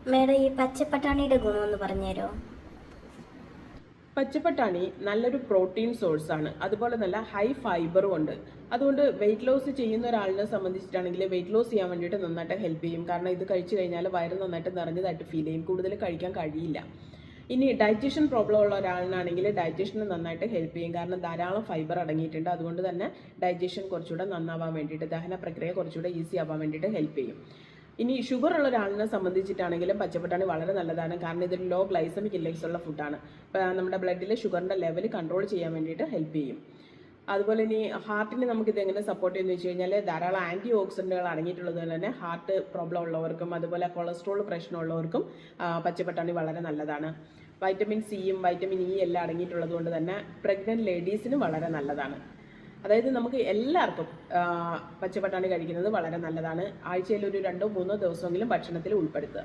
Madam ഈ പച്ചപ്പട്ടാണിയുടെ ഗുണമെന്ന് പറഞ്ഞുതരോ? പച്ചപ്പട്ടാണി നല്ലൊരു പ്രോട്ടീൻ സോഴ്സാണ്, അതുപോലെ നല്ല ഹൈ ഫൈബറും ഉണ്ട്. അതുകൊണ്ട് വെയിറ്റ് ലോസ് ചെയ്യുന്ന ഒരാളിനെ സംബന്ധിച്ചിട്ടാണെങ്കിൽ വെയിറ്റ് ലോസ് ചെയ്യാൻ വേണ്ടിയിട്ട് നന്നായിട്ട് ഹെൽപ്പ് ചെയ്യും. കാരണം ഇത് കഴിച്ചു കഴിഞ്ഞാൽ വയറ് നന്നായിട്ട് നിറഞ്ഞതായിട്ട് ഫീൽ ചെയ്യും, കൂടുതൽ കഴിക്കാൻ കഴിയില്ല. ഇനി ഡൈജഷൻ പ്രോബ്ലം ഉള്ള ഒരാളിനാണെങ്കിൽ ഡൈജഷന് നന്നായിട്ട് ഹെൽപ്പ് ചെയ്യും, കാരണം ധാരാളം ഫൈബർ അടങ്ങിയിട്ടുണ്ട്. അതുകൊണ്ട് തന്നെ ഡൈജഷൻ കുറച്ചുകൂടെ നന്നാവാൻ വേണ്ടിയിട്ട്, ദഹന പ്രക്രിയ കുറച്ചുകൂടെ ഈസി ആവാൻ വേണ്ടിയിട്ട് ഹെൽപ്പ് ചെയ്യും. ഇനി ഷുഗർ ഉള്ള ഒരാളിനെ സംബന്ധിച്ചിട്ടാണെങ്കിലും പച്ചപ്പട്ടാണി വളരെ നല്ലതാണ്, കാരണം ഇതൊരു ലോ ഗ്ലൈസമിക് ഇൻഡെക്സ് ഉള്ള ഫുഡാണ്. നമ്മുടെ ബ്ലഡിലെ ഷുഗറിൻ്റെ ലെവൽ കൺട്രോൾ ചെയ്യാൻ വേണ്ടിയിട്ട് ഹെൽപ്പ് ചെയ്യും. അതുപോലെ ഇനി ഹാർട്ടിന് നമുക്കിത് എങ്ങനെ സപ്പോർട്ട് ചെയ്യുന്നത് വെച്ച് കഴിഞ്ഞാൽ ധാരാളം ആൻറ്റി ഓക്സിഡൻറ്റുകൾ അടങ്ങിയിട്ടുള്ളത് കൊണ്ട് തന്നെ ഹാർട്ട് പ്രോബ്ലം ഉള്ളവർക്കും അതുപോലെ കൊളസ്ട്രോൾ പ്രശ്നമുള്ളവർക്കും പച്ചപ്പട്ടാണി വളരെ നല്ലതാണ്. വൈറ്റമിൻ സിയും വൈറ്റമിൻ ഇ എല്ലാം അടങ്ങിയിട്ടുള്ളത് കൊണ്ട് തന്നെ പ്രഗ്നൻറ്റ് ലേഡീസിനും വളരെ നല്ലതാണ്. അതായത് നമുക്ക് എല്ലാവർക്കും പച്ചപ്പട്ടാണി കഴിക്കുന്നത് വളരെ നല്ലതാണ്. ആഴ്ചയിൽ ഒരു 2-3 ദിവസമെങ്കിലും ഭക്ഷണത്തിൽ ഉൾപ്പെടുത്തുക.